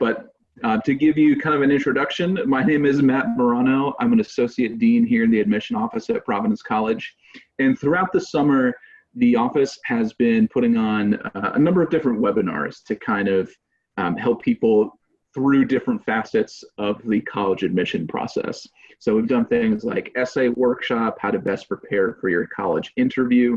But to give you kind of an introduction, my name is Matt Morano. I'm an associate dean here in the admission office at Providence College. And throughout the summer, the office has been putting on a number of different webinars to kind of help people through different facets of the college admission process. So we've done things like essay workshop, how to best prepare for your college interview.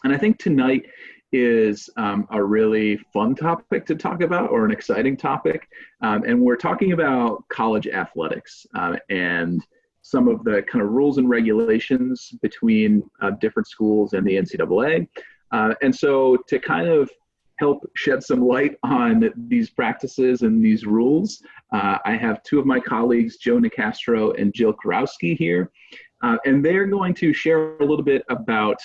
And I think tonight is a really fun topic to talk about, or an exciting topic. And we're talking about college athletics and some of the kind of rules and regulations between different schools and the NCAA. And so to kind of help shed some light on these practices and these rules, I have two of my colleagues, Joe Nicastro and Jill Karwoski here. And they're going to share a little bit about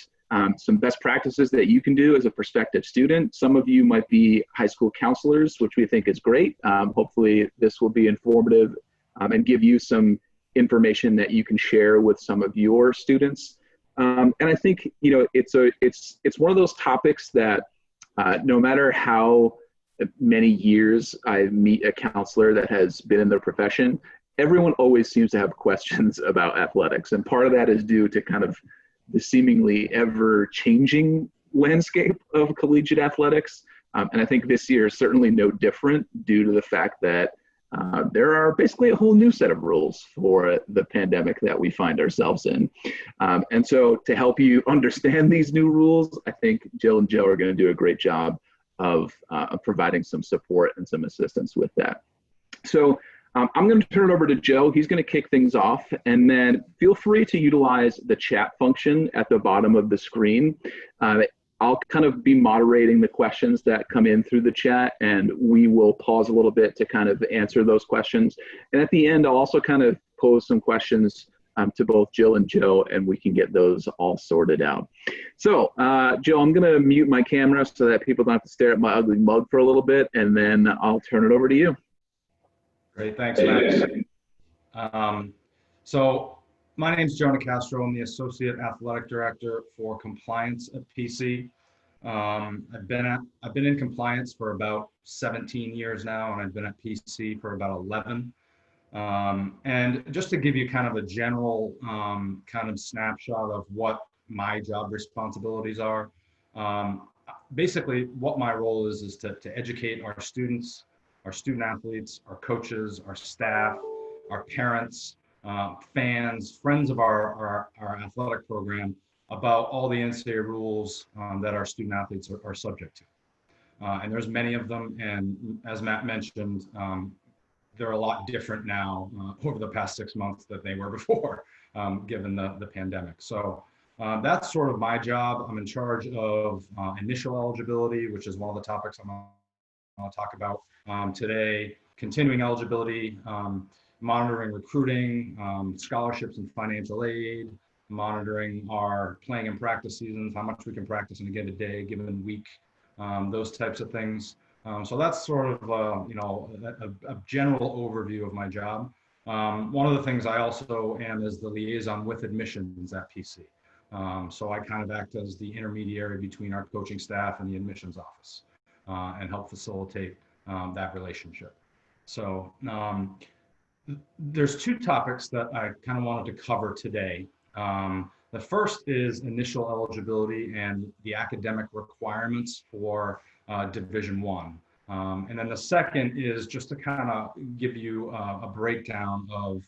some best practices that you can do as a prospective student. Some of you might be high school counselors, which we think is great. Hopefully this will be informative and give you some information that you can share with some of your students. And I think, you know, it's one of those topics that no matter how many years I meet a counselor that has been in the profession, everyone always seems to have questions about athletics. And part of that is due to kind of the seemingly ever-changing landscape of collegiate athletics. And I think this year is certainly no different due to the fact that there are basically a whole new set of rules for the pandemic that we find ourselves in. And so to help you understand these new rules, I think Jill and Joe are going to do a great job of providing some support and some assistance with that. So I'm going to turn it over to Joe. He's going to kick things off, and then feel free to utilize the chat function at the bottom of the screen. I'll kind of be moderating the questions that come in through the chat, and we will pause a little bit to kind of answer those questions. And at the end, I'll also kind of pose some questions to both Jill and Joe, and we can get those all sorted out. So, Joe, I'm going to mute my camera so that people don't have to stare at my ugly mug for a little bit, and then I'll turn it over to you. Great, thanks, Max. So my name is Joe Nicastro. I'm the Associate Athletic Director for Compliance at PC. I've been in compliance for about 17 years now, and I've been at PC for about 11. And just to give you kind of a general kind of snapshot of what my job responsibilities are, basically what my role is to educate our students, our student athletes, our coaches, our staff, our parents, fans, friends of our athletic program about all the NCAA rules that our student athletes are subject to. And there's many of them, and as Matt mentioned, they're a lot different now over the past 6 months than they were before, given the pandemic. So that's sort of my job. I'm in charge of initial eligibility, which is one of the topics I'm going to talk about today, continuing eligibility, monitoring recruiting, scholarships and financial aid, monitoring our playing and practice seasons, how much we can practice in a given day, given week, those types of things. So that's sort of, you know, a general overview of my job. One of the things I also am is the liaison with admissions at PC. So I kind of act as the intermediary between our coaching staff and the admissions office and help facilitate that relationship. So there's two topics that I kind of wanted to cover today. The first is initial eligibility and the academic requirements for Division I. And then the second is just to kind of give you a breakdown of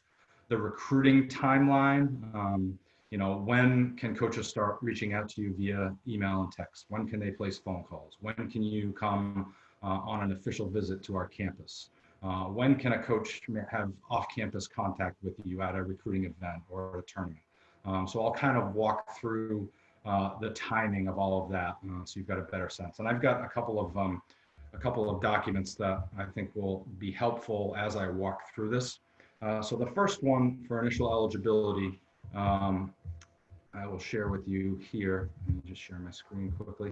the recruiting timeline. You know, when can coaches start reaching out to you via email and text? When can they place phone calls? When can you come on an official visit to our campus? When can a coach have off-campus contact with you at a recruiting event or a tournament? So I'll kind of walk through the timing of all of that, so you've got a better sense. And I've got a couple of documents that I think will be helpful as I walk through this. So the first one for initial eligibility, I will share with you here. Let me just share my screen quickly.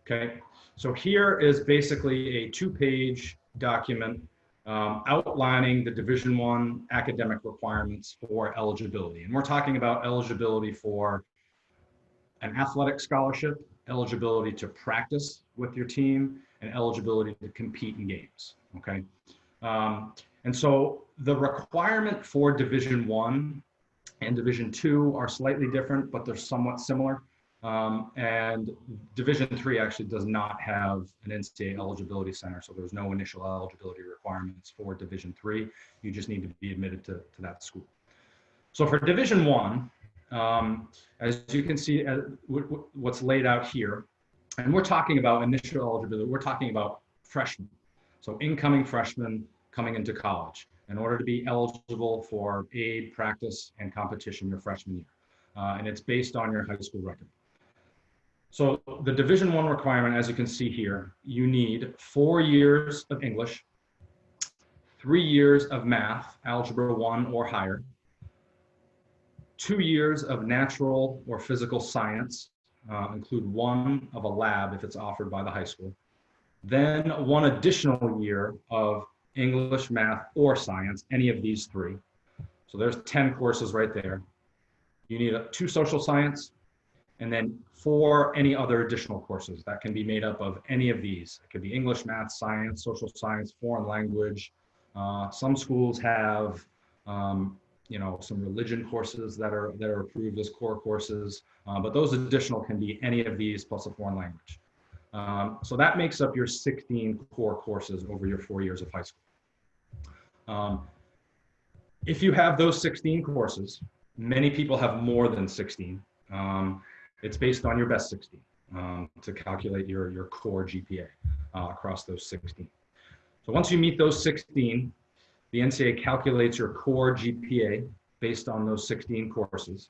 Okay, so here is basically a 2-page document outlining the Division I academic requirements for eligibility. And we're talking about eligibility for an athletic scholarship, eligibility to practice with your team, and eligibility to compete in games, okay? And so the requirement for Division I and Division II are slightly different, but they're somewhat similar. And Division III actually does not have an NCAA eligibility center, so there's no initial eligibility requirements for Division III. You just need to be admitted to that school. So for Division I, as you can see, what's laid out here, and we're talking about initial eligibility, we're talking about freshmen. So incoming freshmen coming into college in order to be eligible for aid, practice, and competition your freshman year. And it's based on your high school record. So the Division I requirement, as you can see here, you need 4 years of English, 3 years of math, Algebra 1 or higher, 2 years of natural or physical science, include 1 of a lab if it's offered by the high school, then 1 additional year of English, math, or science, any of these 3. So there's 10 courses right there. You need 2 social science, and then 4 any other additional courses that can be made up of any of these. It could be English, math, science, social science, foreign language. Some schools have some religion courses that are approved as core courses, but those additional can be any of these plus a foreign language. So that makes up your 16 core courses over your 4 years of high school. If you have those 16 courses, many people have more than 16. It's based on your best 16 to calculate your core GPA across those 16. So once you meet those 16, the NCAA calculates your core GPA based on those 16 courses.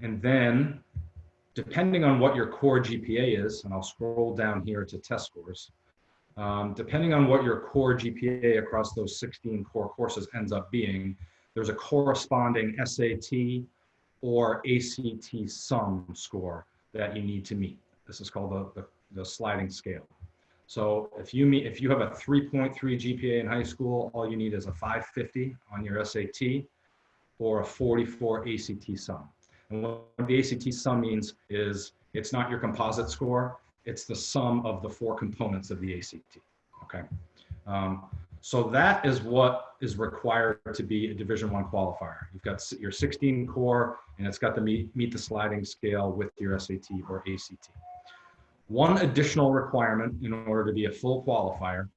And then, depending on what your core GPA is, and I'll scroll down here to test scores, depending on what your core GPA across those 16 core courses ends up being, there's a corresponding SAT or ACT sum score that you need to meet. This is called the sliding scale. So if you have a 3.3 GPA in high school, all you need is a 550 on your SAT or a 44 ACT sum. And what the ACT sum means is it's not your composite score, it's the sum of the 4 components of the ACT, okay? So that is what is required to be a Division I qualifier. You've got your 16 core, and it's got to meet the sliding scale with your SAT or ACT. One additional requirement in order to be a full qualifier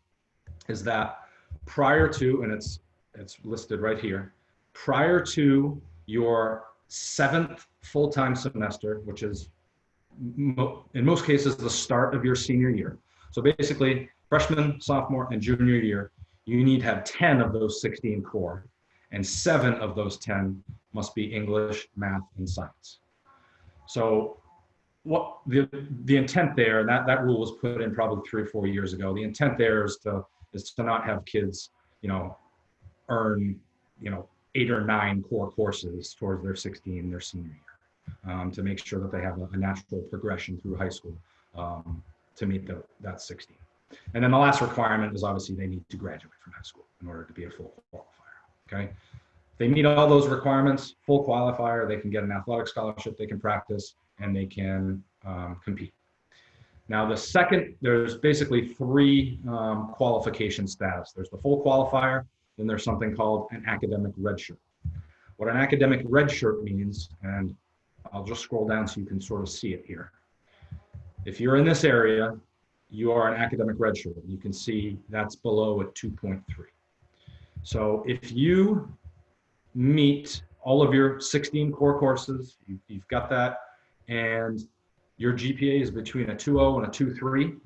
is that prior to, and it's listed right here, prior to your 7th full-time semester, which is in most cases the start of your senior year. So basically, freshman, sophomore, and junior year, you need to have 10 of those 16 core, and 7 of those 10 must be English, math, and science. So what the intent there, and that rule was put in probably 3 or 4 years ago. The intent there is to not have kids, earn, 8 or 9 core courses towards their 16, their senior year, to make sure that they have a natural progression through high school to meet that 16. And then the last requirement is obviously they need to graduate from high school in order to be a full qualifier, okay? If they meet all those requirements, full qualifier, they can get an athletic scholarship, they can practice, and they can compete. Now there's basically 3 qualification status. There's the full qualifier, then there's something called an academic redshirt. What an academic redshirt means, and I'll just scroll down so you can sort of see it here. If you're in this area, you are an academic redshirt. You can see that's below at 2.3. So if you meet all of your 16 core courses, you've got that, and your GPA is between a 2.0 and a 2.3,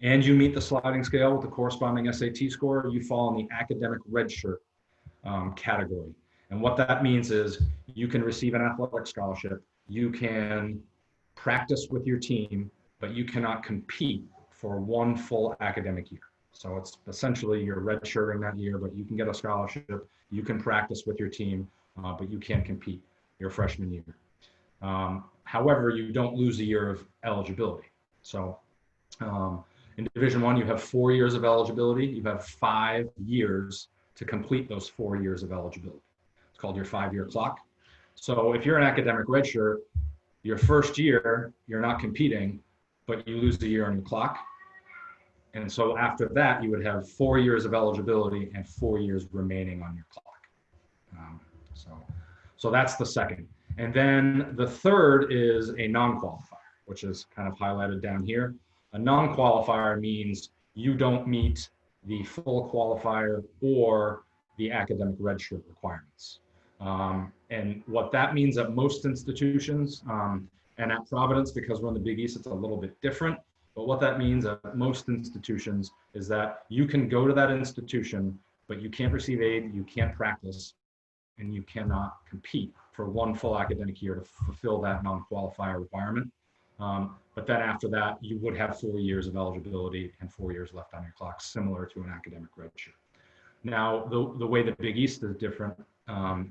and you meet the sliding scale with the corresponding SAT score, you fall in the academic redshirt category. And what that means is you can receive an athletic scholarship, you can practice with your team, but you cannot compete for 1 full academic year. So it's essentially you're redshirting that year, but you can get a scholarship, you can practice with your team, but you can't compete your freshman year. However, you don't lose a year of eligibility. So in Division I, you have 4 years of eligibility. You have 5 years to complete those 4 years of eligibility. It's called your 5-year clock. So if you're an academic redshirt, your first year, you're not competing, but you lose the year on your clock. And so after that, you would have 4 years of eligibility and 4 years remaining on your clock. So that's the second. And then the third is a non-qualifier, which is kind of highlighted down here. A non-qualifier means you don't meet the full qualifier or the academic redshirt requirements. And what that means at most institutions, and at Providence, because we're in the Big East, it's a little bit different. But what that means at most institutions is that you can go to that institution, but you can't receive aid, you can't practice, and you cannot compete for one full academic year to fulfill that non-qualifier requirement. But then after that, you would have 4 years of eligibility and 4 years left on your clock, similar to an academic redshirt. Now, the way the Big East is different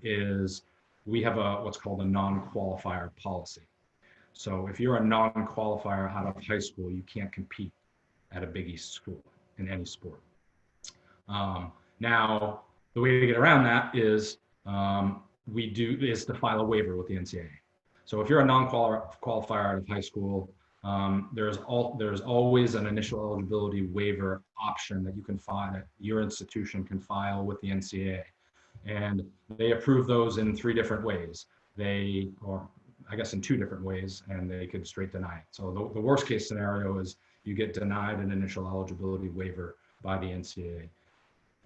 is we have what's called a non-qualifier policy. So if you're a non-qualifier out of high school, you can't compete at a Big East school in any sport. Now, the way to get around that is to file a waiver with the NCAA. So if you're a non-qualifier out of high school, there's always an initial eligibility waiver option that you can file, that your institution can file with the NCAA. And they approve those in 3 different ways. Or I guess in 2 different ways, and they could straight deny it. So the worst case scenario is you get denied an initial eligibility waiver by the NCAA.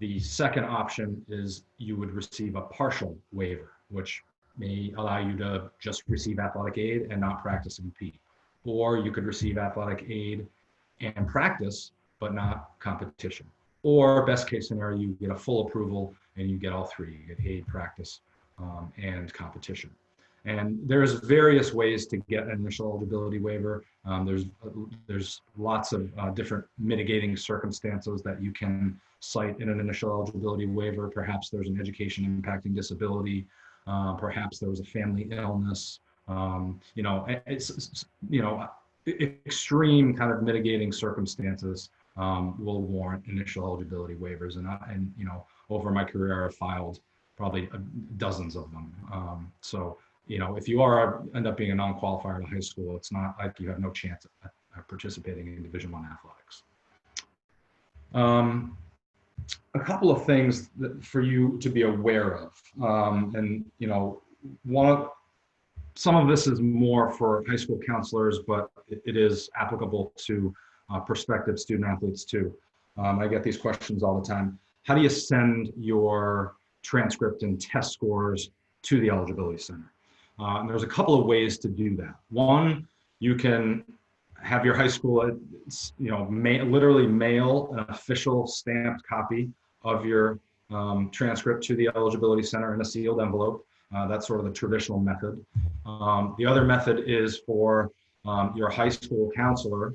The second option is you would receive a partial waiver, which may allow you to just receive athletic aid and not practice and compete. Or you could receive athletic aid and practice, but not competition. Or best case scenario, you get a full approval and you get all 3. You get aid, practice, and competition. And there's various ways to get an initial eligibility waiver. There's lots of different mitigating circumstances that you can cite in an initial eligibility waiver. Perhaps there's an education impacting disability. Perhaps there was a family illness. Extreme kind of mitigating circumstances will warrant initial eligibility waivers. And over my career, I've filed probably dozens of them. So if you end up being a non-qualifier at high school, it's not like you have no chance of participating in Division I athletics. A couple of things for you to be aware of, some of this is more for high school counselors, but it is applicable to prospective student athletes too. I get these questions all the time. How do you send your transcript and test scores to the Eligibility Center? And there's a couple of ways to do that. One, you can have your high school, literally mail an official stamped copy of your transcript to the Eligibility Center in a sealed envelope. That's sort of the traditional method. The other method is for your high school counselor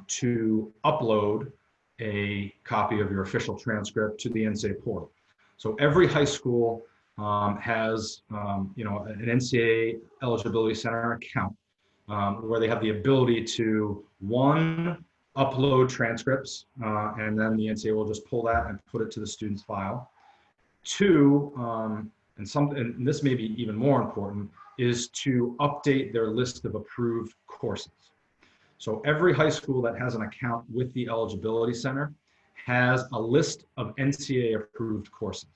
to upload a copy of your official transcript to the NCAA portal. So every high school has an NCAA Eligibility Center account where they have the ability to, 1, upload transcripts, and then the NCAA will just pull that and put it to the student's file. 2, and this may be even more important, is to update their list of approved courses. So every high school that has an account with the Eligibility Center has a list of NCAA approved courses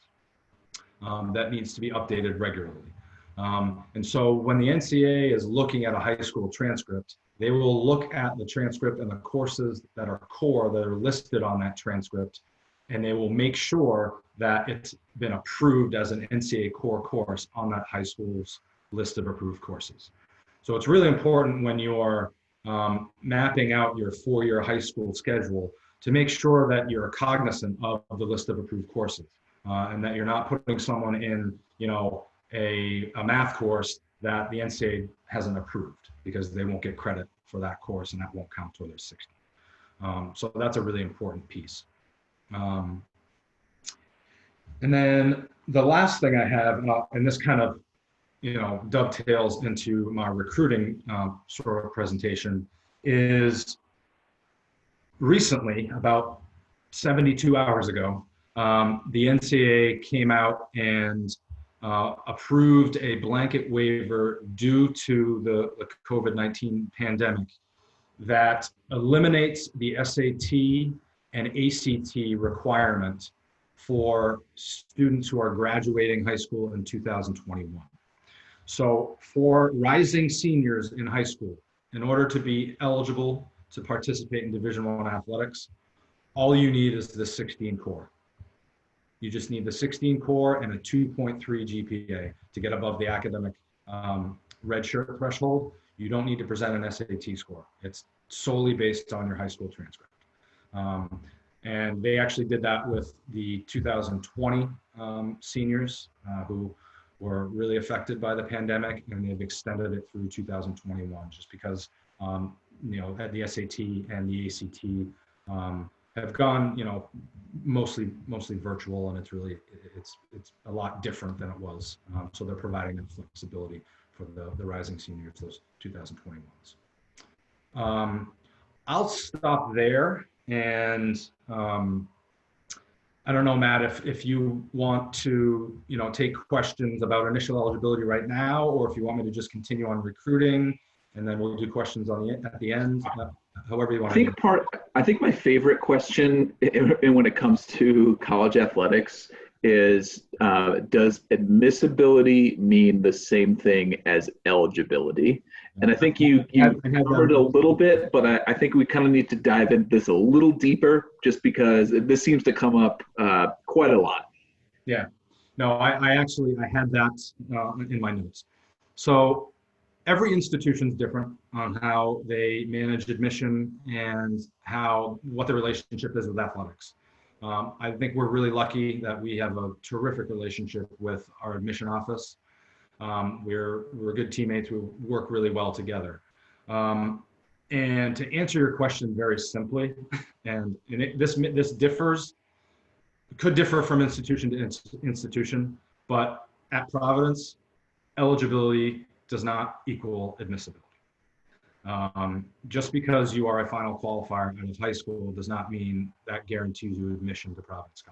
that needs to be updated regularly. And so when the NCAA is looking at a high school transcript, they will look at the transcript and the courses that are core that are listed on that transcript, and they will make sure that it's been approved as an NCAA core course on that high school's list of approved courses. So it's really important when you're mapping out your 4-year high school schedule to make sure that you're cognizant of the list of approved courses and that you're not putting someone in, a math course that the NCAA hasn't approved, because they won't get credit for that course and that won't count toward their 60. So that's a really important piece. And then the last thing I have, and this kind of dovetails into my recruiting sort of presentation, is recently, about 72 hours ago, the NCAA came out and approved a blanket waiver due to the COVID-19 pandemic that eliminates the SAT and ACT requirement for students who are graduating high school in 2021. So for rising seniors in high school, in order to be eligible to participate in Division I athletics, all you need is the 16 core. You just need the 16 core and a 2.3 GPA to get above the academic redshirt threshold. You don't need to present an SAT score. It's solely based on your high school transcript. And they actually did that with the 2020 seniors who were really affected by the pandemic, and they've extended it through 2021 just because, you know, the SAT and the ACT have gone, you know, mostly virtual, and it's a lot different than it was. So they're providing that flexibility for the rising seniors, those 2021s. I'll stop there, and I don't know, Matt, if you want to, you know, take questions about initial eligibility right now, or if you want me to just continue on recruiting, and then we'll do questions at the end. However you want to. I think my favorite question when it comes to college athletics is, does admissibility mean the same thing as eligibility? And I think you covered a little bit, but I think we kind of need to dive into this a little deeper, just because this seems to come up quite a lot. Yeah, no, I had that in my notes. So every institution is different on how they manage admission and what the relationship is with athletics. I think we're really lucky that we have a terrific relationship with our admission office. We're good teammates who work really well together. And to answer your question very simply, this could differ from institution to institution, but at Providence, eligibility does not equal admissibility. Just because you are a final qualifier out of high school does not mean that guarantees you admission to Providence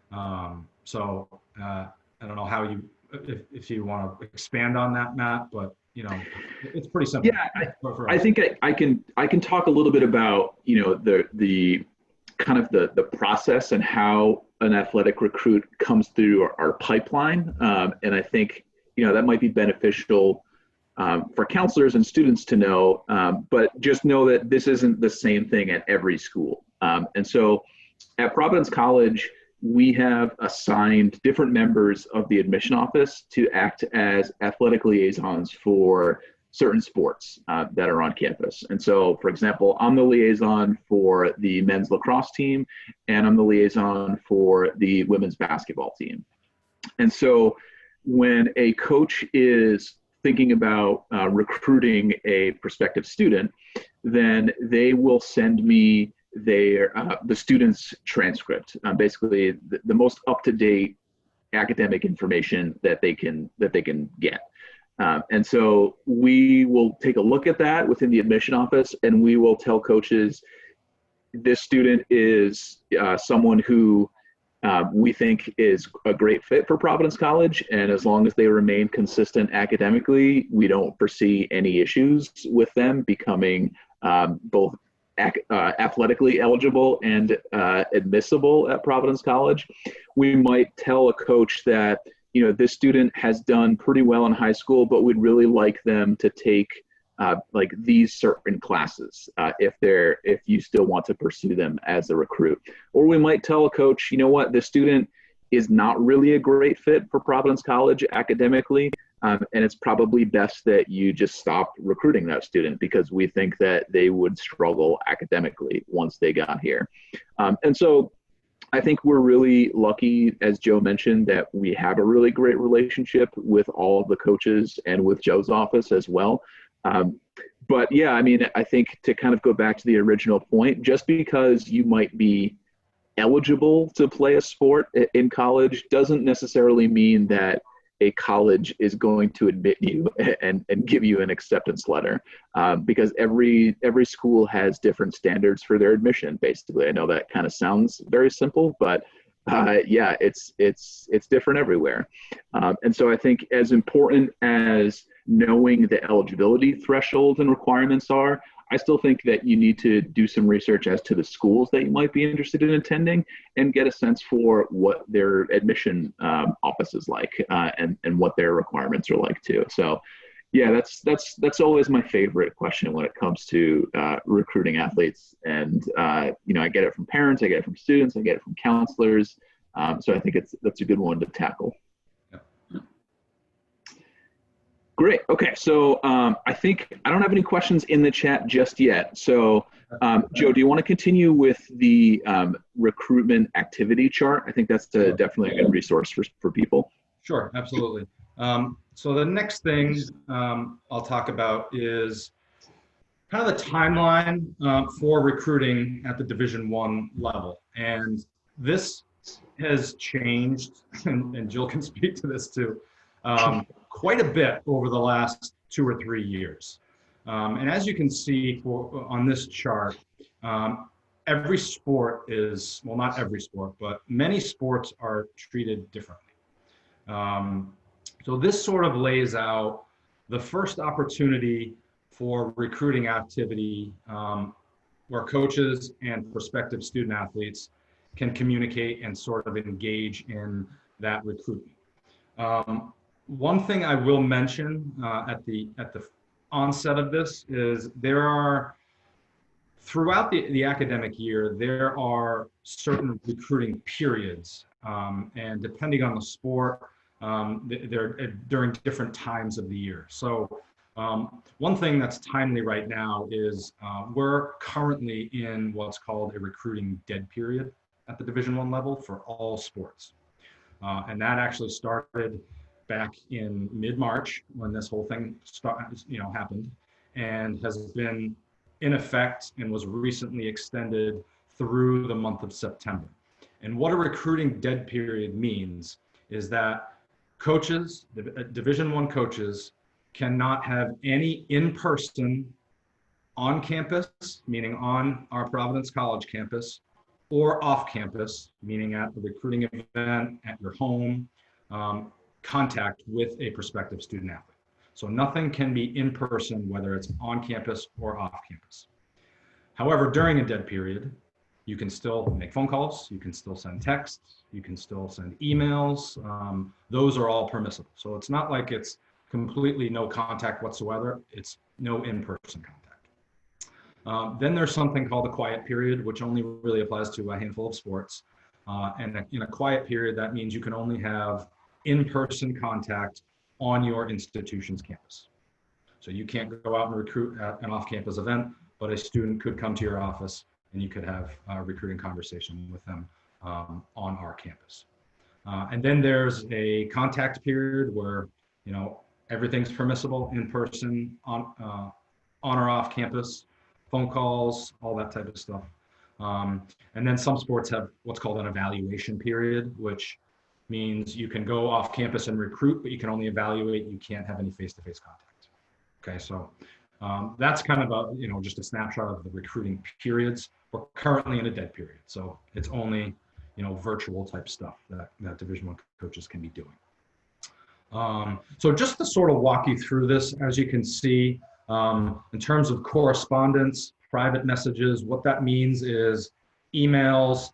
College. So I don't know how if you want to expand on that, Matt, but you know, it's pretty simple. Yeah, I think I can talk a little bit about, you know, the kind of the process and how an athletic recruit comes through our pipeline, and I think, you know, that might be beneficial for counselors and students to know, but just know that this isn't the same thing at every school. And so at Providence College, we have assigned different members of the admission office to act as athletic liaisons for certain sports that are on campus. And so, for example, I'm the liaison for the men's lacrosse team, and I'm the liaison for the women's basketball team. And so when a coach is thinking about recruiting a prospective student, then they will send me the student's transcript, basically the most up-to-date academic information that they can get. And so we will take a look at that within the admission office, and we will tell coaches, this student is someone who we think is a great fit for Providence College, and as long as they remain consistent academically, we don't foresee any issues with them becoming both athletically eligible and admissible at Providence College. We might tell a coach that, you know, this student has done pretty well in high school, but we'd really like them to take like these certain classes if you still want to pursue them as a recruit. Or we might tell a coach, you know what, this student is not really a great fit for Providence College academically, and it's probably best that you just stop recruiting that student because we think that they would struggle academically once they got here. And so I think we're really lucky, as Joe mentioned, that we have a really great relationship with all of the coaches and with Joe's office as well. But yeah, I mean, I think to kind of go back to the original point, just because you might be eligible to play a sport in college doesn't necessarily mean that a college is going to admit you and give you an acceptance letter, because every school has different standards for their admission, basically. I know that kind of sounds very simple, but yeah, it's different everywhere. And so I think as important as knowing the eligibility thresholds and requirements are, I still think that you need to do some research as to the schools that you might be interested in attending and get a sense for what their admission office is like and what their requirements are like too. So yeah, that's always my favorite question when it comes to recruiting athletes. And I get it from parents, I get it from students, I get it from counselors. So I think that's a good one to tackle. Great. Okay. So I think I don't have any questions in the chat just yet. So Joe, do you want to continue with the recruitment activity chart? I think that's definitely a good resource for people. Sure. Absolutely. So the next thing I'll talk about is kind of the timeline for recruiting at the Division I level. And this has changed, and Jill can speak to this too, quite a bit over the last 2 or 3 years. And as you can see on this chart, every sport is, well, not every sport, but many sports are treated differently. So this sort of lays out the first opportunity for recruiting activity where coaches and prospective student athletes can communicate and sort of engage in that recruitment. One thing I will mention at the onset of this is there are, throughout the academic year, there are certain recruiting periods, and depending on the sport, they're during different times of the year. So one thing that's timely right now is we're currently in what's called a recruiting dead period at the Division I level for all sports. And that actually started back in mid-March when this whole thing happened, and has been in effect and was recently extended through the month of September. And what a recruiting dead period means is that coaches, Division I coaches, cannot have any in-person on campus, meaning on our Providence College campus, or off campus, meaning at a recruiting event, at your home, contact with a prospective student athlete. So nothing can be in person, whether it's on campus or off campus. However, during a dead period, you can still make phone calls, you can still send texts, you can still send emails. Those are all permissible. So it's not like it's completely no contact whatsoever. It's no in-person contact. Then there's something called the quiet period, which only really applies to a handful of sports. And in a quiet period, that means you can only have in-person contact on your institution's campus. So you can't go out and recruit at an off-campus event, but a student could come to your office and you could have a recruiting conversation with them on our campus. And then there's a contact period where, everything's permissible in person, on or off campus, phone calls, all that type of stuff. And then some sports have what's called an evaluation period, which means you can go off campus and recruit, but you can only evaluate. You can't have any face-to-face contact. Okay, so that's kind of just a snapshot of the recruiting periods. We're currently in a dead period, so it's only virtual type stuff that Division I coaches can be doing. So just to sort of walk you through this, as you can see, in terms of correspondence, private messages, what that means is emails,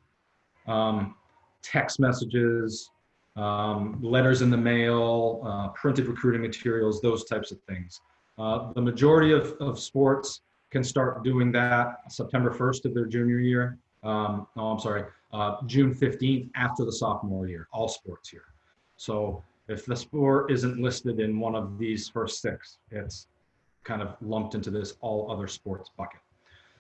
text messages, letters in the mail, printed recruiting materials, those types of things. The majority of sports can start doing that September 1st of their junior year. June 15th after the sophomore year, all sports here. So if the sport isn't listed in one of these first 6, it's kind of lumped into this all other sports bucket.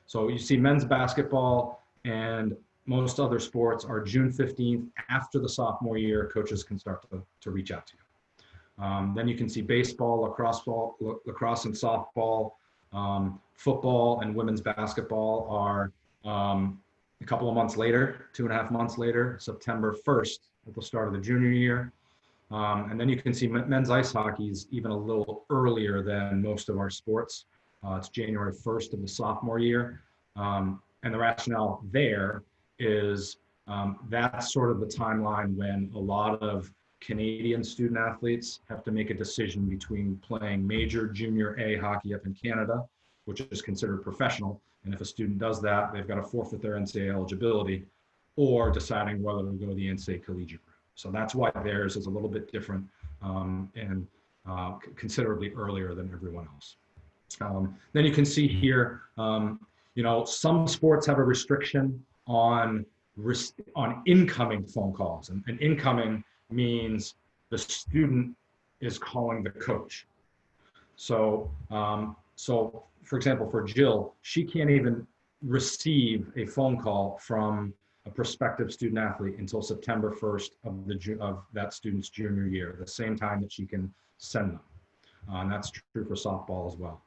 So you see men's basketball and most other sports are June 15th after the sophomore year, coaches can start to reach out to you. Then you can see baseball, lacrosse and softball, football and women's basketball are a couple of months later, 2.5 months later, September 1st at the start of the junior year. And then you can see men's ice hockey is even a little earlier than most of our sports. It's January 1st of the sophomore year. And the rationale there is that's sort of the timeline when a lot of Canadian student athletes have to make a decision between playing major junior A hockey up in Canada which is considered professional. And if a student does that, they've got to forfeit their NCAA eligibility, or deciding whether to go the NCAA collegiate route. So that's why theirs is a little bit different and considerably earlier than everyone else. Then you can see here, some sports have a restriction on incoming phone calls, and incoming means the student is calling the coach. So, for example, for Jill, she can't even receive a phone call from a prospective student athlete until September 1st of that student's junior year, the same time that she can send them. And that's true for softball as well.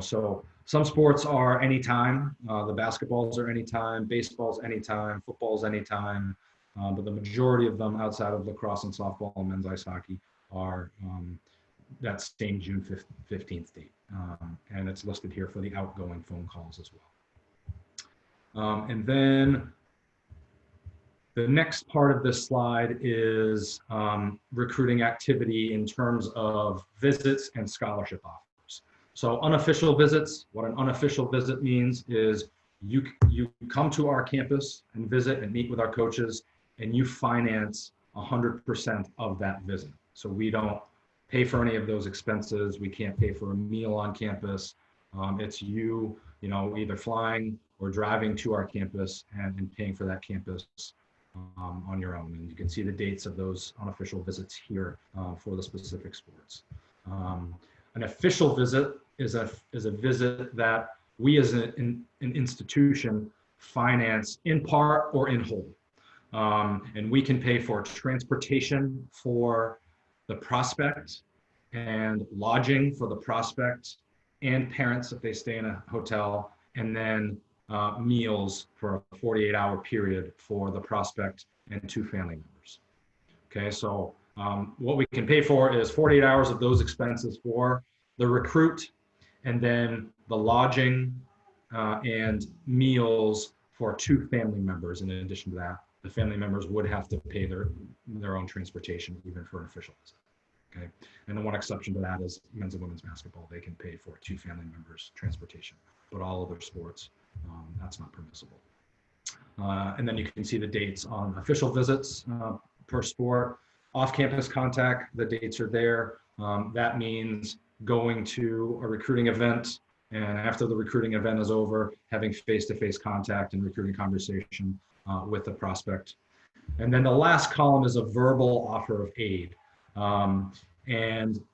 So some sports are anytime. The basketballs are anytime, baseball's anytime, football's anytime. But the majority of them outside of lacrosse and softball and men's ice hockey are that same June 15th date. And it's listed here for the outgoing phone calls as well. And then the next part of this slide is recruiting activity in terms of visits and scholarship offers. So unofficial visits, what an unofficial visit means is you come to our campus and visit and meet with our coaches, and you finance 100% of that visit. So we don't pay for any of those expenses. We can't pay for a meal on campus. It's you either flying or driving to our campus and paying for that campus on your own. And you can see the dates of those unofficial visits here for the specific sports. An official visit is a visit that we as an institution finance in part or in whole. And we can pay for transportation for the prospect and lodging for the prospect and parents if they stay in a hotel, and then meals for a 48-hour period for the prospect and 2 family members. Okay, so what we can pay for is 48 hours of those expenses for the recruit, and then the lodging and meals for 2 family members. In addition to that, the family members would have to pay their own transportation even for an official visit. Okay, and the one exception to that is men's and women's basketball. They can pay for 2 family members transportation, but all other sports, that's not permissible. And then you can see the dates on official visits per sport. Off-campus contact, the dates are there. That means going to a recruiting event, and after the recruiting event is over, having face-to-face contact and recruiting conversation with the prospect. And then the last column is a verbal offer of aid. And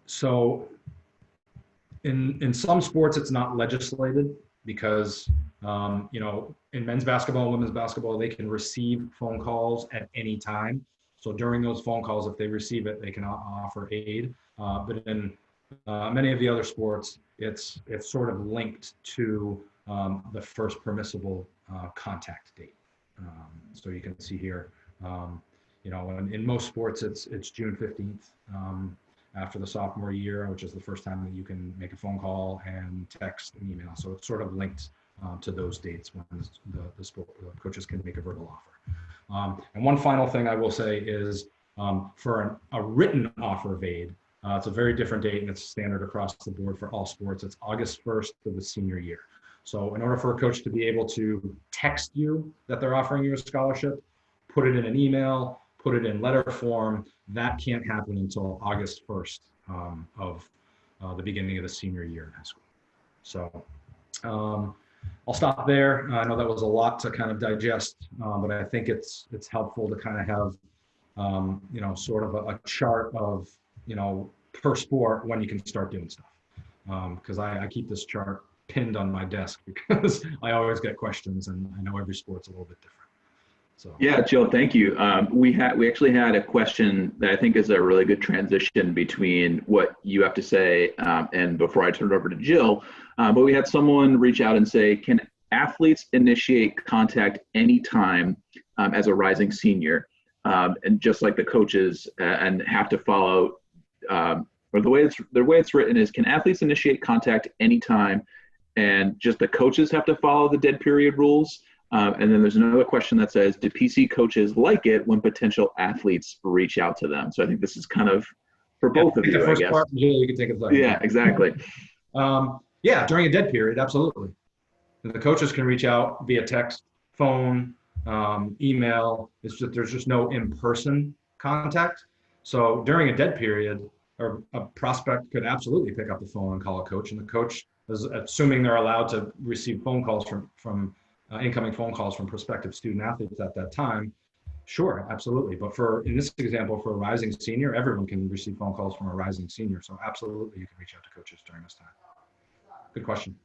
so in some sports, it's not legislated because, in men's basketball and women's basketball, they can receive phone calls at any time. So during those phone calls, if they receive it, they can offer aid. But in many of the other sports, it's sort of linked to the first permissible contact date. So you can see here, in most sports, it's June 15th after the sophomore year, which is the first time that you can make a phone call and text and email. So it's sort of linked to those dates when the coaches can make a verbal offer. And one final thing I will say is for a written offer of aid, it's a very different date, and it's standard across the board for all sports. It's August 1st of the senior year. So in order for a coach to be able to text you that they're offering you a scholarship, put it in an email, put it in letter form, that can't happen until August 1st of the beginning of the senior year in high school. So I'll stop there. I know that was a lot to kind of digest, but I think it's helpful to kind of have, sort of a chart of, per sport when you can start doing stuff. Because I keep this chart pinned on my desk because I always get questions, and I know every sport's a little bit different. So yeah, Jill, thank you. We actually had a question that I think is a really good transition between what you have to say and before I turn it over to Jill. But we had someone reach out and say, can athletes initiate contact anytime as a rising senior, and just like the coaches, and have to follow, or the way it's written is, can athletes initiate contact anytime and just the coaches have to follow the dead period rules? And then there's another question that says, do PC coaches like it when potential athletes reach out to them? So I think this is kind of for both of the you, I first guess. part, Jill, you can take a second. Yeah, exactly. Yeah, during a dead period, absolutely. The coaches can reach out via text, phone, email. It's just, there's just no in-person contact. So during a dead period, or a prospect could absolutely pick up the phone and call a coach, and the coach is assuming they're allowed to receive phone calls from incoming phone calls from prospective student athletes at that time. Sure, absolutely. But in this example, for a rising senior, everyone can receive phone calls from a rising senior. So absolutely, you can reach out to coaches during this time. Good question.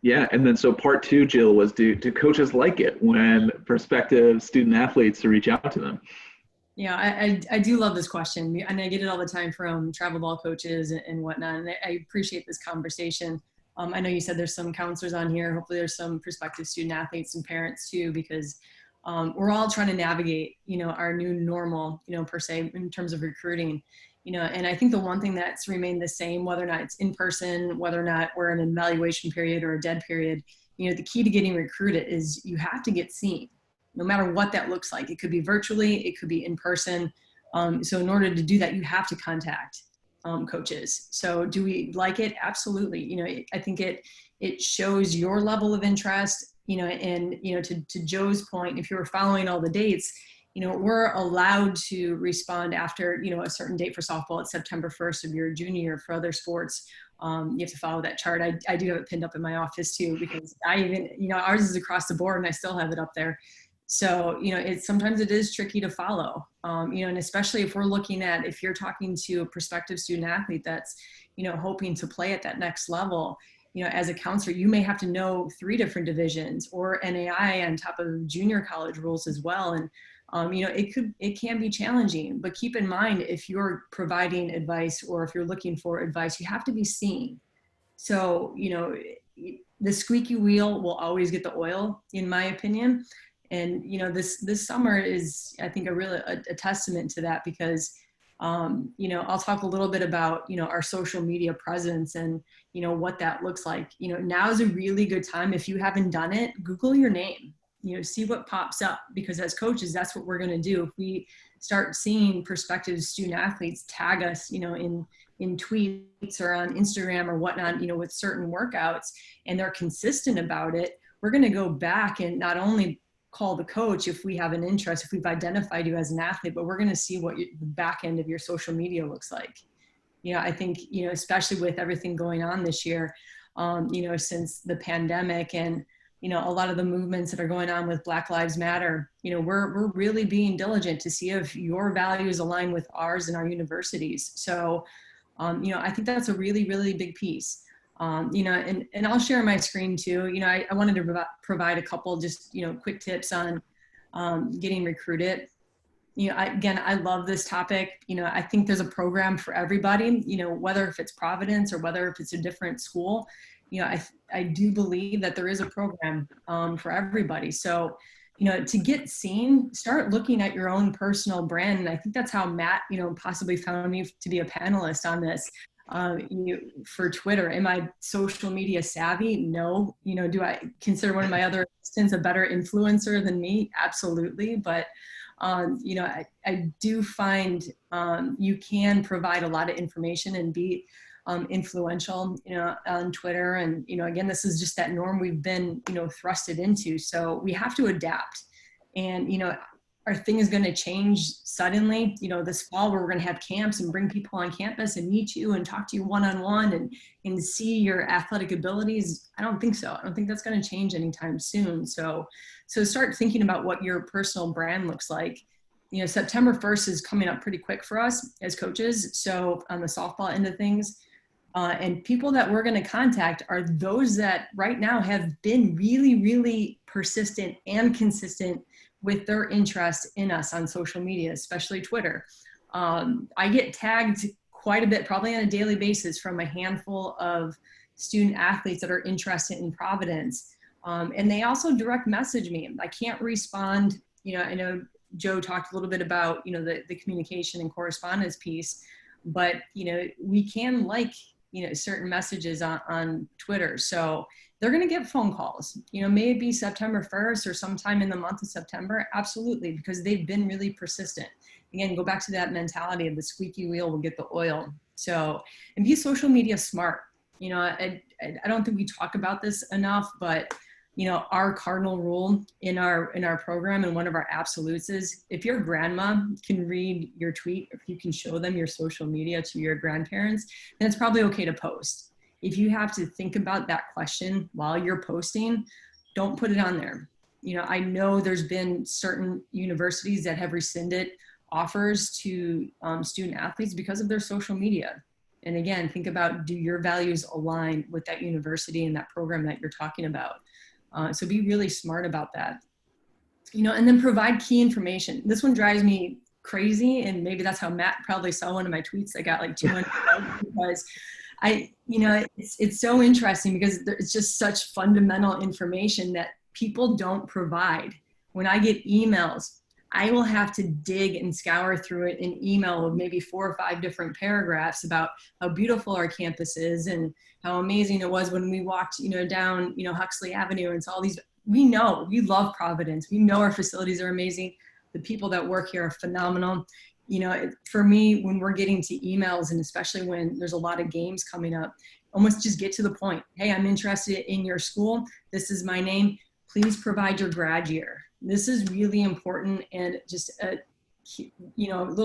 Yeah, and then so part two, Jill, was do coaches like it when prospective student athletes to reach out to them? Yeah, I do love this question, and I get it all the time from travel ball coaches and whatnot, and I appreciate this conversation. I know you said there's some counselors on here. Hopefully there's some prospective student athletes and parents too, because we're all trying to navigate, our new normal, per se, in terms of recruiting, and I think the one thing that's remained the same, whether or not it's in person, whether or not we're in an evaluation period or a dead period, the key to getting recruited is you have to get seen. No matter what that looks like. It could be virtually, it could be in person. So in order to do that, you have to contact coaches. So do we like it? Absolutely. I think it shows your level of interest, and, to Joe's point, if you were following all the dates, we're allowed to respond after, a certain date. For softball, it's September 1st of your junior year. For other sports, you have to follow that chart. I do have it pinned up in my office too, because I even, ours is across the board and I still have it up there. So, sometimes it is tricky to follow, and especially if we're looking at, if you're talking to a prospective student athlete that's, hoping to play at that next level, as a counselor, you may have to know 3 different divisions or NAI on top of junior college rules as well. And, it can be challenging, but keep in mind, if you're providing advice or if you're looking for advice, you have to be seen. So, the squeaky wheel will always get the oil, in my opinion. And, this summer is, I think, a testament to that, because, I'll talk a little bit about, our social media presence and, what that looks like. Now is a really good time. If you haven't done it, Google your name, see what pops up, because as coaches, that's what we're going to do. If we start seeing prospective student athletes tag us, in tweets or on Instagram or whatnot, with certain workouts, and they're consistent about it, we're going to go back and not only call the coach if we have an interest, if we've identified you as an athlete, but we're going to see what the back end of your social media looks like. I think, especially with everything going on this year, since the pandemic and, a lot of the movements that are going on with Black Lives Matter, we're really being diligent to see if your values align with ours and our universities. So, I think that's a really, really big piece. And I'll share my screen too. I wanted to provide a couple just, quick tips on getting recruited. I love this topic. I think there's a program for everybody, whether if it's Providence or whether if it's a different school, I do believe that there is a program for everybody. So, to get seen, start looking at your own personal brand. And I think that's how Matt, possibly found me to be a panelist on this. For Twitter, am I social media savvy? No. Do I consider one of my other assistants a better influencer than me? Absolutely. But, I do find you can provide a lot of information and be influential, on Twitter. And, again, this is just that norm we've been, thrusted into. So we have to adapt. And, our thing is going to change suddenly, this fall, where we're going to have camps and bring people on campus and meet you and talk to you one-on-one and see your athletic abilities. I don't think so. I don't think that's going to change anytime soon. So start thinking about what your personal brand looks like. September 1st is coming up pretty quick for us as coaches. So on the softball end of things, and people that we're going to contact are those that right now have been really, really persistent and consistent with their interest in us on social media, especially Twitter. I get tagged quite a bit, probably on a daily basis, from a handful of student athletes that are interested in Providence. And they also direct message me. I can't respond. I know Joe talked a little bit about, the communication and correspondence piece, but, we can certain messages on Twitter. So they're going to get phone calls, maybe September 1st or sometime in the month of September. Absolutely. Because they've been really persistent. Again, go back to that mentality of the squeaky wheel will get the oil. So, and be social media smart. I don't think we talk about this enough, but our cardinal rule in our program, and one of our absolutes, is if your grandma can read your tweet, if you can show them your social media to your grandparents, then it's probably okay to post. If you have to think about that question while you're posting, don't put it on there. I know there's been certain universities that have rescinded offers to student athletes because of their social media. And again, think about, do your values align with that university and that program that you're talking about? So be really smart about that. And then provide key information. This one drives me crazy, and maybe that's how Matt probably saw one of my tweets that got like 200 because it's so interesting because it's just such fundamental information that people don't provide. When I get emails, I will have to dig and scour through it in email of maybe 4 or 5 different paragraphs about how beautiful our campus is and how amazing it was when we walked, down, Huxley Avenue, and it's all these. We love Providence. We know our facilities are amazing. The people that work here are phenomenal. For me, when we're getting to emails, and especially when there's a lot of games coming up, almost just get to the point. Hey, I'm interested in your school. This is my name. Please provide your grad year. This is really important, and just a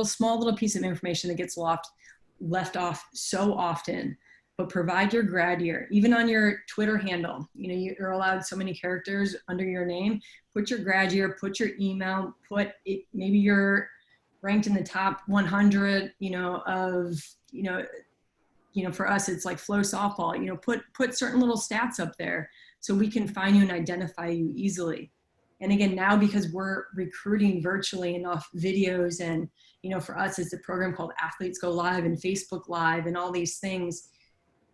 small little piece of information that gets left off so often. But provide your grad year, even on your Twitter handle. You're allowed so many characters under your name. Put your grad year, put your email, put it, maybe you're ranked in the top 100, for us, it's like flow softball, put certain little stats up there so we can find you and identify you easily. And again, now because we're recruiting virtually and off videos, and, for us, it's a program called Athletes Go Live and Facebook Live and all these things.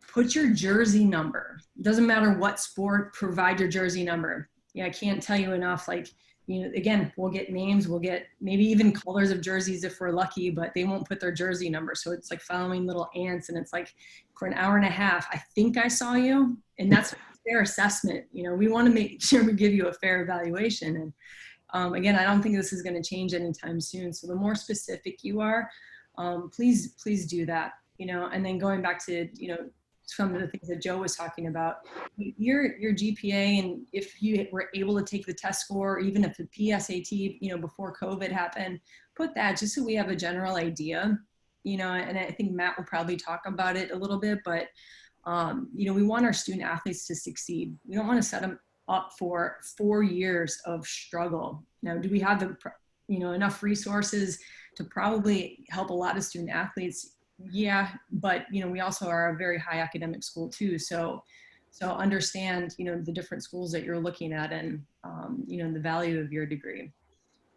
Put your jersey number. It doesn't matter what sport, provide your jersey number. I can't tell you enough. Again, we'll get names, we'll get maybe even colors of jerseys if we're lucky, but they won't put their jersey number. So it's like following little ants, and it's like, for an hour and a half, I think I saw you. And that's a fair assessment. We want to make sure we give you a fair evaluation. And again, I don't think this is going to change anytime soon. So the more specific you are, please do that. And then going back to, some of the things that Joe was talking about, your GPA, and if you were able to take the test score, even if the PSAT, before COVID happened, put that just so we have a general idea, and I think Matt will probably talk about it a little bit, but, we want our student athletes to succeed. We don't want to set them up for 4 years of struggle. Now, do we have the, enough resources to probably help a lot of student athletes? Yeah, but we also are a very high academic school too. So understand the different schools that you're looking at, and the value of your degree.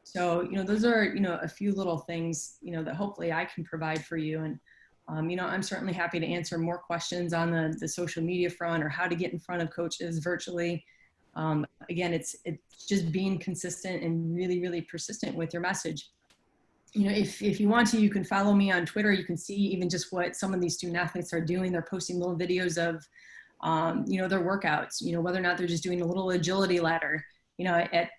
So those are a few little things that hopefully I can provide for you. And I'm certainly happy to answer more questions on the social media front, or how to get in front of coaches virtually. Again, it's just being consistent and really, really persistent with your message. If you want to, you can follow me on Twitter. You can see even just what some of these student athletes are doing. They're posting little videos of, their workouts, whether or not they're just doing a little agility ladder, at,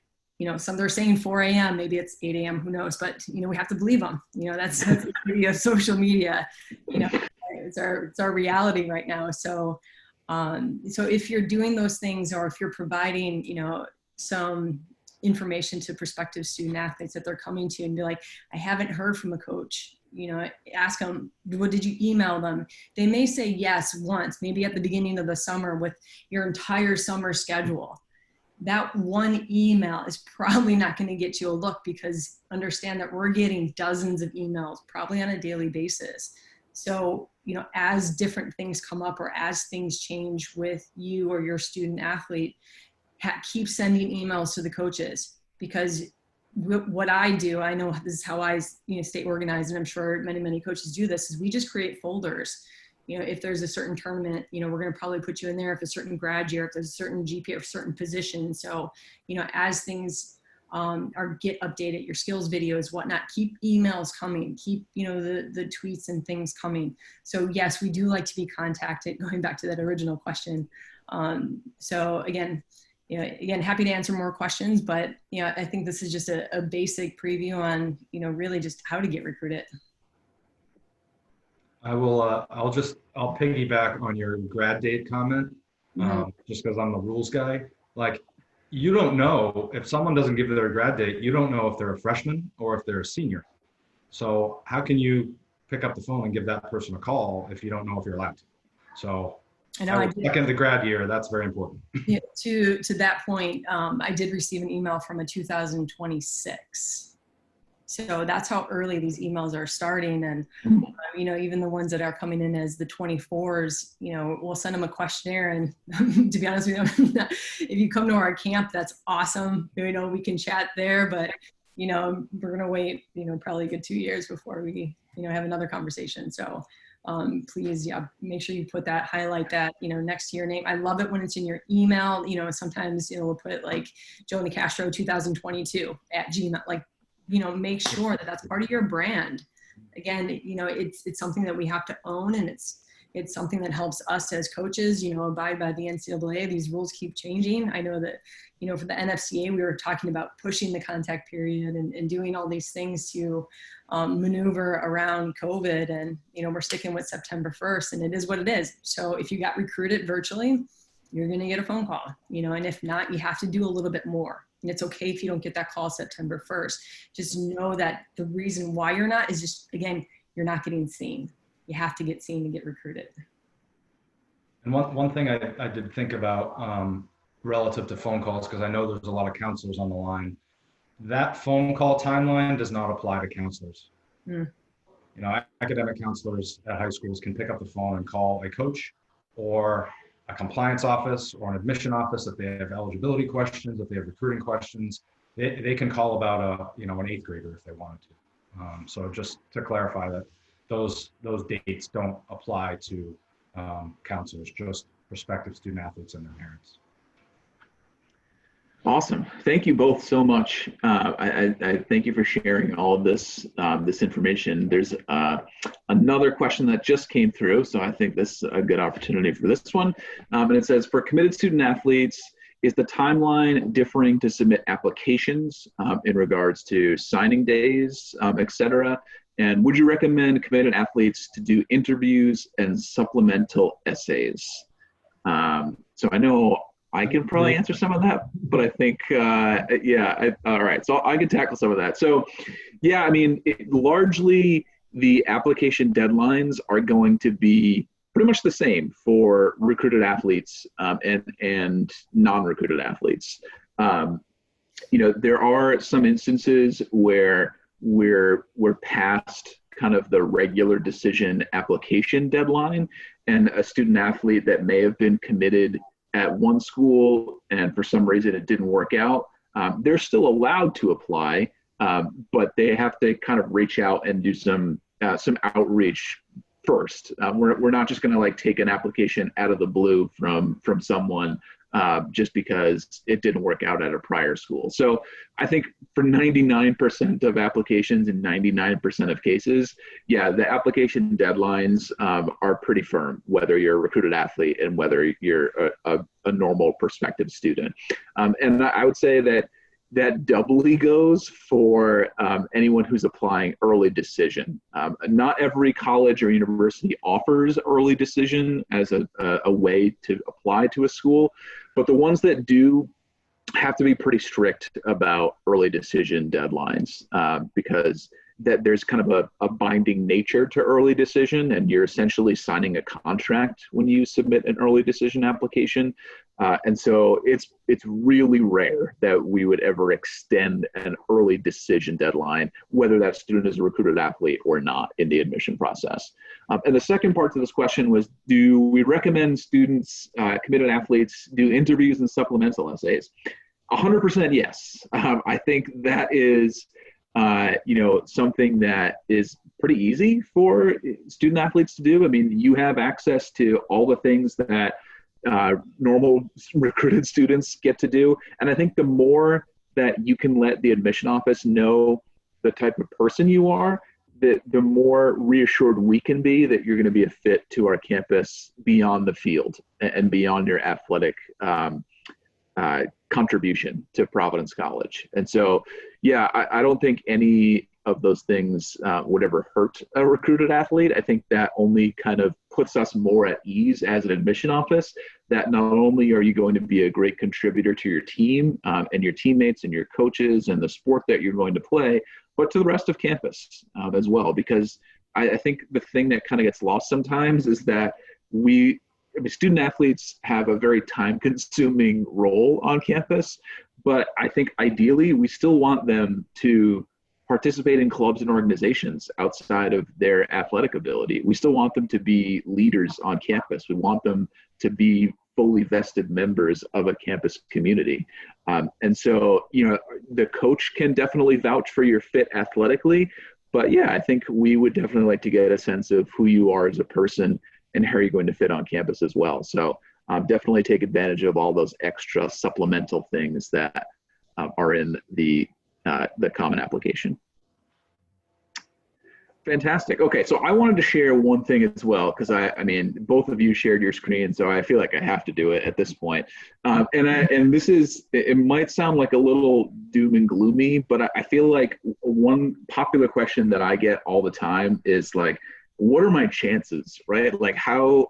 some they're saying 4 a.m., maybe it's 8 a.m., who knows, but, we have to believe them. That's the beauty of social media. It's our reality right now. So if you're doing those things, or if you're providing, some information to prospective student athletes that they're coming to, and be like, I haven't heard from a coach, ask them, what did you email them? They may say yes once, maybe at the beginning of the summer with your entire summer schedule. That one email is probably not going to get you a look, because understand that we're getting dozens of emails probably on a daily basis. So, as different things come up, or as things change with you or your student athlete, keep sending emails to the coaches, because what I do, I know this is how I stay organized, and I'm sure many coaches do this, is we just create folders. If there's a certain tournament, we're going to probably put you in there. If a certain grad year, if there's a certain GPA, or certain position. So, as things get updated, your skills videos, whatnot, keep emails coming, keep, the tweets and things coming. So yes, we do like to be contacted, going back to that original question. So again, happy to answer more questions, but I think this is just a basic preview on, really just how to get recruited. I'll piggyback on your grad date comment, just because I'm the rules guy. Like, you don't know if someone doesn't give their grad date, you don't know if they're a freshman or if they're a senior. So how can you pick up the phone and give that person a call if you don't know if you're allowed to? So I second the grad year, that's very important. Yeah, to that point, I did receive an email from a 2026. So that's how early these emails are starting. And, even the ones that are coming in as the 24s, we'll send them a questionnaire. And to be honest with you, if you come to our camp, that's awesome. We can chat there, but, we're going to wait, probably a good 2 years before we, have another conversation. So please, make sure you highlight that, next to your name. I love it when it's in your email. Sometimes, we'll put like Joe Nicastro 2022 at Gmail, like, make sure that that's part of your brand. Again, it's something that we have to own, and it's something that helps us as coaches, abide by the NCAA. These rules keep changing. I know that, for the NFCA, we were talking about pushing the contact period and doing all these things to maneuver around COVID. And, we're sticking with September 1st, and it is what it is. So if you got recruited virtually, you're going to get a phone call, and if not, you have to do a little bit more. And it's okay if you don't get that call September 1st. Just know that the reason why you're not is just, again, you're not getting seen. You have to get seen to get recruited. And one thing I did think about relative to phone calls, because I know there's a lot of counselors on the line, that phone call timeline does not apply to counselors. Academic counselors at high schools can pick up the phone and call a coach or a compliance office or an admission office if they have eligibility questions, if they have recruiting questions. They can call about an 8th grader if they wanted to. So just to clarify that those dates don't apply to counselors, just prospective student athletes and their parents. Awesome. Thank you both so much. I thank you for sharing all of this information. There's another question that just came through, so I think this is a good opportunity for this one. And it says, for committed student athletes, is the timeline differing to submit applications in regards to signing days, et cetera? And would you recommend committed athletes to do interviews and supplemental essays? So I know I can probably answer some of that, but I think, all right. So I can tackle some of that. So yeah, largely the application deadlines are going to be pretty much the same for recruited athletes and non-recruited athletes. There are some instances where we're past kind of the regular decision application deadline, and a student athlete that may have been committed at one school and for some reason it didn't work out, they're still allowed to apply, but they have to kind of reach out and do some outreach first. We're not just going to like take an application out of the blue from someone just because it didn't work out at a prior school. So I think for 99% of applications in 99% of cases, the application deadlines are pretty firm, whether you're a recruited athlete and whether you're a normal prospective student. And I would say that doubly goes for anyone who's applying early decision. Not every college or university offers early decision as a way to apply to a school, but the ones that do have to be pretty strict about early decision deadlines because that there's kind of a binding nature to early decision, and you're essentially signing a contract when you submit an early decision application. And so it's really rare that we would ever extend an early decision deadline, whether that student is a recruited athlete or not, in the admission process. And the second part to this question was, do we recommend students, committed athletes, do interviews and supplemental essays? 100% yes. I think that is something that is pretty easy for student athletes to do. I mean, you have access to all the things that normal recruited students get to do. And I think the more that you can let the admission office know the type of person you are, the more reassured we can be that you're going to be a fit to our campus beyond the field and beyond your athletic contribution to Providence College. And so, yeah, I don't think any of those things would ever hurt a recruited athlete. I think that only kind of puts us more at ease as an admission office, that not only are you going to be a great contributor to your team and your teammates and your coaches and the sport that you're going to play, but to the rest of campus as well. Because I think the thing that kind of gets lost sometimes is that student athletes have a very time-consuming role on campus, but I think ideally we still want them to participate in clubs and organizations outside of their athletic ability. We still want them to be leaders on campus. We want them to be fully vested members of a campus community. And so, the coach can definitely vouch for your fit athletically, but yeah, I think we would definitely like to get a sense of who you are as a person and how you're going to fit on campus as well. So definitely take advantage of all those extra supplemental things that are in the common application. Fantastic. Okay, so I wanted to share one thing as well, because I mean, both of you shared your screen, so I feel like I have to do it at this point. And this is, it might sound like a little doom and gloomy, but I feel like one popular question that I get all the time is like, what are my chances, right? Like how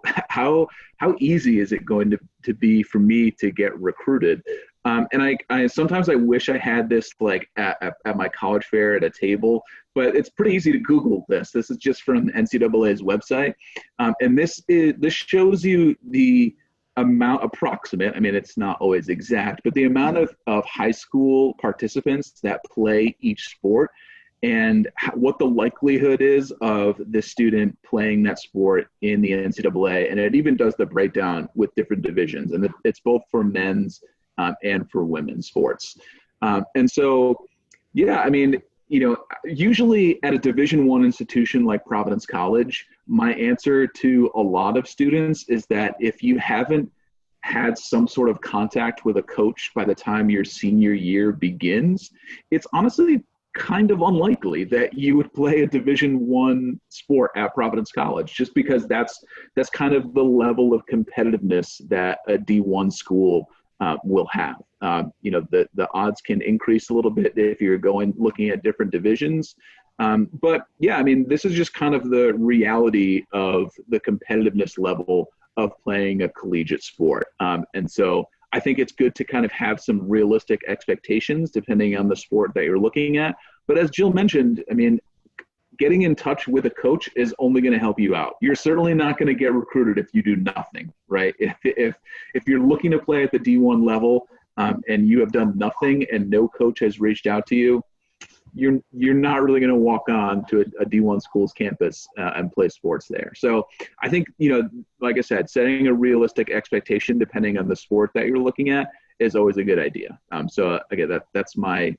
easy is it going to be for me to get recruited? And I sometimes I wish I had this like at my college fair at a table, but it's pretty easy to Google this. This is just from NCAA's website. And this shows you the amount approximate, I mean, it's not always exact, but the amount of high school participants that play each sport and what the likelihood is of the student playing that sport in the NCAA. And it even does the breakdown with different divisions. And it's both for men's and for women's sports. And so, yeah, I mean, usually at a Division I institution like Providence College, my answer to a lot of students is that if you haven't had some sort of contact with a coach by the time your senior year begins, it's honestly kind of unlikely that you would play a Division I sport at Providence College, just because that's kind of the level of competitiveness that a D1 school will have. The odds can increase a little bit if you're looking at different divisions. But yeah, I mean, this is just kind of the reality of the competitiveness level of playing a collegiate sport. And so I think it's good to kind of have some realistic expectations depending on the sport that you're looking at. But as Jill mentioned, I mean, getting in touch with a coach is only going to help you out. You're certainly not going to get recruited if you do nothing, right? If you're looking to play at the D1 level and you have done nothing and no coach has reached out to you, you're not really going to walk on to a D1 school's campus and play sports there. So I think, like I said, setting a realistic expectation depending on the sport that you're looking at is always a good idea. So again, that's my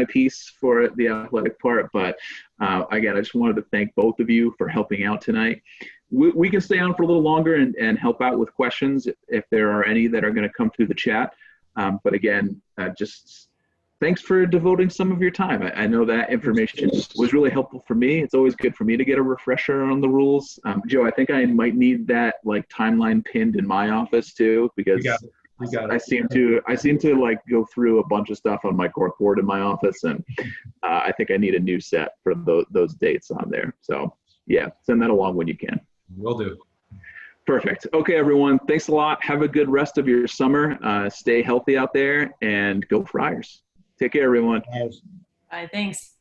piece for the athletic part. But again, I just wanted to thank both of you for helping out tonight. We can stay on for a little longer and help out with questions if there are any that are going to come through the chat. But again, just thanks for devoting some of your time. I know that information was really helpful for me. It's always good for me to get a refresher on the rules. Joe, I think I might need that like timeline pinned in my office too, because You got it. I seem to like go through a bunch of stuff on my cork board in my office, and I think I need a new set for those dates on there. So yeah, send that along when you can. Will do. Perfect. Okay, everyone. Thanks a lot. Have a good rest of your summer. Stay healthy out there and go Friars. Take care, everyone. Bye. Thanks.